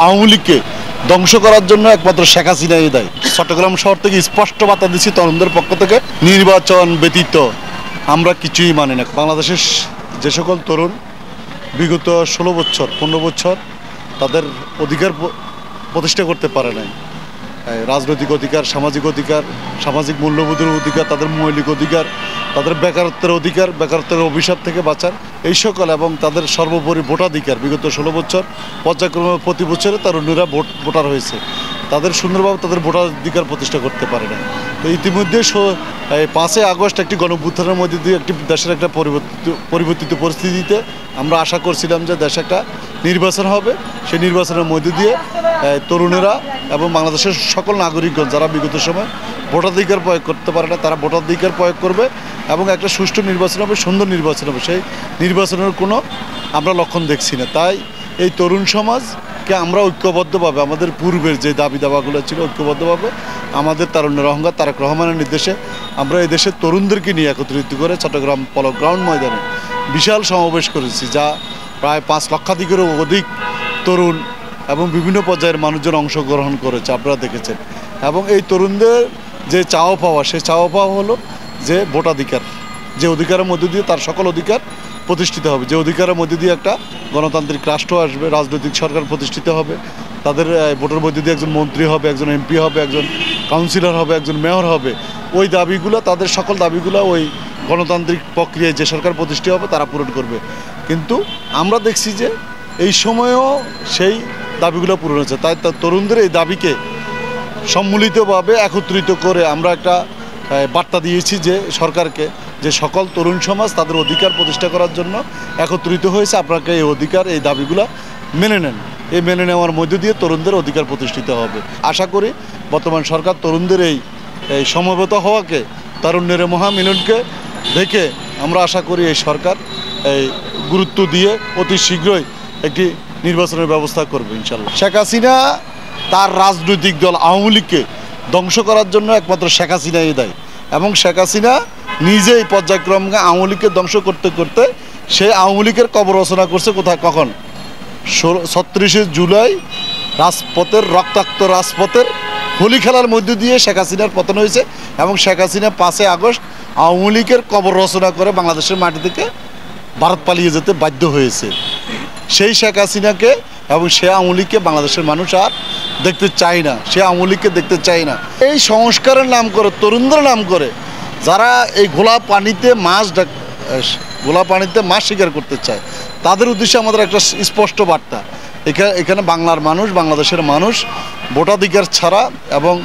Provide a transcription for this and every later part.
আওয়ামী লীগকে ধ্বংস করার জন্য একমাত্র শেখ হাসিনাই দায়ী। চট্টগ্রাম শহর থেকে স্পষ্ট বার্তা দিচ্ছি তরুণদের পক্ষ থেকে, নির্বাচন ব্যতীত আমরা কিছুই মানি না। বাংলাদেশের যে সকল তরুণ বিগত 16 বছর 15 বছর তাদের অধিকার প্রতিষ্ঠা করতে পারে নাই, রাজনৈতিক অধিকার, সামাজিক মূল্যবোধের অধিকার, তাদের মৌলিক অধিকার, তাদের বেকারত্বের অভিশাপ থেকে বাঁচার এই সকল এবং তাদের সর্বোপরি ভোটাধিকার, বিগত 16 বছর পর্যায়ক্রমে প্রতি বছরে তরুণীরা ভোটার হয়েছে, তাদের সুন্দরভাবে তাদের ভোটাধিকার প্রতিষ্ঠা করতে পারে না। তো ইতিমধ্যে 5 আগস্ট একটি গণঅভ্যুত্থানের মধ্যে দিয়ে একটি দেশের একটা পরিবর্তিত পরিস্থিতিতে আমরা আশা করছিলাম যে দেশে একটা নির্বাচন হবে। সেই নির্বাচনের মধ্যে দিয়ে তরুণেরা এবং বাংলাদেশের সকল নাগরিকগণ যারা বিগত সময় ভোটাধিকার প্রয়োগ করতে পারে না, তারা ভোটাধিকার প্রয়োগ করবে এবং একটা সুষ্ঠু নির্বাচন হবে, সুন্দর নির্বাচন হবে। সেই নির্বাচনের কোনো আমরা লক্ষণ দেখছি না। তাই এই তরুণ সমাজকে আমরা ঐক্যবদ্ধভাবে আমাদের পূর্বের যে দাবি দাবাগুলো ছিল ঐক্যবদ্ধভাবে আমাদের তারুণ্যের অহংকার তারেক রহমানের নির্দেশে আমরা এই দেশের তরুণদেরকে নিয়ে একত্রিত করে চট্টগ্রাম পলো গ্রাউন্ড ময়দানে বিশাল সমাবেশ করেছি, যা প্রায় 5 লক্ষাধিকেরও অধিক তরুণ এবং বিভিন্ন পর্যায়ের মানুষজন অংশগ্রহণ করেছে, আপনারা দেখেছেন। এবং এই তরুণদের যে চাওয়া পাওয়া, সেই চাওয়া পাওয়া হলো যে ভোটাধিকার, যে অধিকারের মধ্যে দিয়ে তার সকল অধিকার প্রতিষ্ঠিত হবে, যে অধিকারের মধ্যে দিয়ে একটা গণতান্ত্রিক রাষ্ট্র আসবে, রাজনৈতিক সরকার প্রতিষ্ঠিত হবে, তাদের ভোটের মধ্যে দিয়ে একজন মন্ত্রী হবে, একজন এমপি হবে, একজন কাউন্সিলর হবে, একজন মেয়র হবে। ওই দাবিগুলো, তাদের সকল দাবিগুলো ওই গণতান্ত্রিক প্রক্রিয়ায় যে সরকার প্রতিষ্ঠিত হবে তারা পূরণ করবে। কিন্তু আমরা দেখছি যে এই সময়েও সেই দাবিগুলো পূরণ হচ্ছে। তাই তরুণদের এই দাবিকে সম্মিলিতভাবে একত্রিত করে আমরা একটা বার্তা দিয়েছি যে সরকারকে, যে সকল তরুণ সমাজ তাদের অধিকার প্রতিষ্ঠা করার জন্য একত্রিত হয়েছে, আপনাকে এই অধিকার, এই দাবিগুলো মেনে নেন। এই মেনে নেওয়ার মধ্য দিয়ে তরুণদের অধিকার প্রতিষ্ঠিত হবে। আশা করি বর্তমান সরকার তরুণদের এই সমবেত হওয়াকে, তারুণ্যের মহামিলনকে দেখে আমরা আশা করি এই সরকার এই গুরুত্ব দিয়ে অতি শীঘ্রই একটি নির্বাচনের ব্যবস্থা করবে ইনশাল্লাহ। শেখ হাসিনা তার রাজনৈতিক দল আওয়ামী লীগকে ধ্বংস করার জন্য একমাত্র শেখ হাসিনাই দায়ী এবং শেখ হাসিনা নিজেই পর্যায়ক্রমে আওয়ামী লীগকে ধ্বংস করতে করতে সে আওয়ামী লীগের কবর রচনা করছে কোথায়, কখন? 36 জুলাই রাজপথের, রক্তাক্ত রাজপথের হোলি খেলার মধ্য দিয়ে শেখ হাসিনার পতন হয়েছে এবং শেখ হাসিনা 5 আগস্ট আওয়ামী লীগের কবর রচনা করে বাংলাদেশের মাটি থেকে ভারত পালিয়ে যেতে বাধ্য হয়েছে। সেই শেখ হাসিনাকে এবং সে আওয়ামী লীগকে বাংলাদেশের মানুষ আর দেখতে চায় না, সে আওয়ামী লীগকে দেখতে চায় না। এই সংস্কারের নাম করে, তরুণদের নাম করে যারা এই ঘোলা পানিতে মাছ শিকার করতে চায়, তাদের উদ্দেশ্যে আমাদের একটা স্পষ্ট বার্তা। এখানে বাংলার মানুষ, বাংলাদেশের মানুষ ভোটাধিকার ছাড়া এবং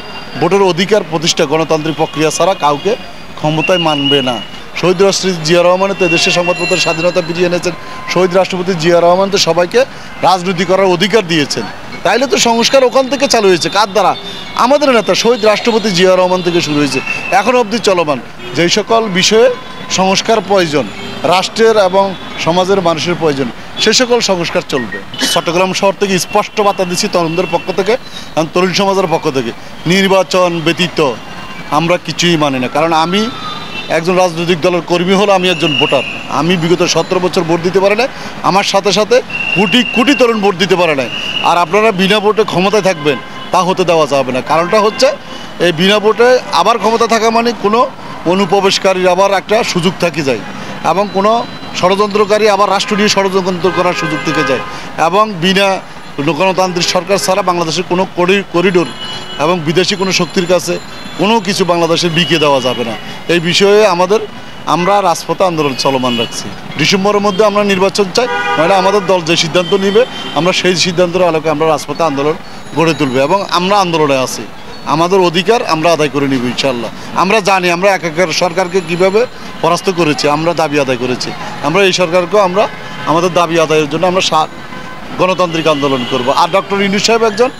ভোটের অধিকার প্রতিষ্ঠা গণতান্ত্রিক প্রক্রিয়া ছাড়া কাউকে ক্ষমতায় মানবে না। শহীদ রাষ্ট্রপতি জিয়া রহমান তো দেশের সংবাদপত্রের স্বাধীনতা ফিরিয়ে এনেছেন। শহীদ রাষ্ট্রপতি জিয়া রহমান তো সবাইকে রাজনীতি করার অধিকার দিয়েছেন। তাইলে তো সংস্কার ওখান থেকে চালু হয়েছে, কার দ্বারা? আমাদের নেতা শহীদ রাষ্ট্রপতি জিয়া রহমান থেকে শুরু হয়েছে, এখন অবধি চলমান। যেই সকল বিষয়ে সংস্কার প্রয়োজন, রাষ্ট্রের এবং সমাজের মানুষের প্রয়োজন, সে সকল সংস্কার চলবে। চট্টগ্রাম শহর থেকে স্পষ্ট বার্তা দিচ্ছি তরুণদের পক্ষ থেকে এবং তরুণ সমাজের পক্ষ থেকে, নির্বাচন ব্যতীত আমরা কিছুই মানি না। কারণ আমি একজন রাজনৈতিক দলের কর্মী হলো, আমি একজন ভোটার। আমি বিগত 17 বছর ভোট দিতে পারে না, আমার সাথে সাথে কোটি কোটি তরুণ ভোট দিতে পারে না। আর আপনারা বিনা ভোটে ক্ষমতায় থাকবেন, তা হতে দেওয়া যাবে না। কারণটা হচ্ছে এই বিনা ভোটে আবার ক্ষমতা থাকা মানে কোনো অনুপ্রবেশকারীর আবার একটা সুযোগ থেকে যায় এবং কোনো ষড়যন্ত্রকারী আবার রাষ্ট্র নিয়ে ষড়যন্ত্র করার সুযোগ থেকে যায় এবং বিনা গণতান্ত্রিক সরকার ছাড়া বাংলাদেশের কোনো করিডোর এবং বিদেশি কোনো শক্তির কাছে কোনো কিছু বাংলাদেশের বিকিয়ে দেওয়া যাবে না। এই বিষয়ে আমরা রাজপথে আন্দোলন চলমান রাখছি। ডিসেম্বরের মধ্যে আমরা নির্বাচন চাই, মানে আমাদের দল যে সিদ্ধান্ত নিবে আমরা সেই সিদ্ধান্তের আলোকে আমরা রাজপথে আন্দোলন গড়ে তুলব এবং আমরা আন্দোলনে আছি। আমাদের অধিকার আমরা আদায় করে নিব ইনশাল্লাহ। আমরা জানি আমরা একাকার সরকারকে কিভাবে পরাস্ত করেছি, আমরা দাবি আদায় করেছি। আমরা এই সরকারকেও আমরা আমাদের দাবি আদায়ের জন্য আমরা গণতান্ত্রিক আন্দোলন করব। আর ডক্টর ইউনূস সাহেব একজন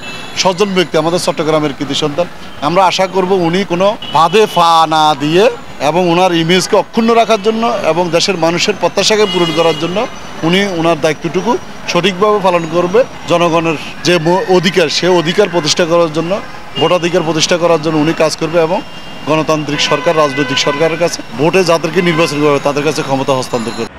সজ্জন ব্যক্তি, আমাদের চট্টগ্রামের কৃতি সন্তান। আমরা আশা করব উনি কোনো বাদে ফা না দিয়ে এবং ওনার ইমেজকে অক্ষুণ্ণ রাখার জন্য এবং দেশের মানুষের প্রত্যাশাকে পূরণ করার জন্য উনি ওনার দায়িত্বটুকু সঠিকভাবে পালন করবে। জনগণের যে অধিকার, সে অধিকার প্রতিষ্ঠা করার জন্য, ভোটাধিকার প্রতিষ্ঠা করার জন্য উনি কাজ করবে এবং গণতান্ত্রিক সরকার, রাজনৈতিক সরকারের কাছে ভোটে যাদেরকে নির্বাচন করবে তাদের কাছে ক্ষমতা হস্তান্তর করবে।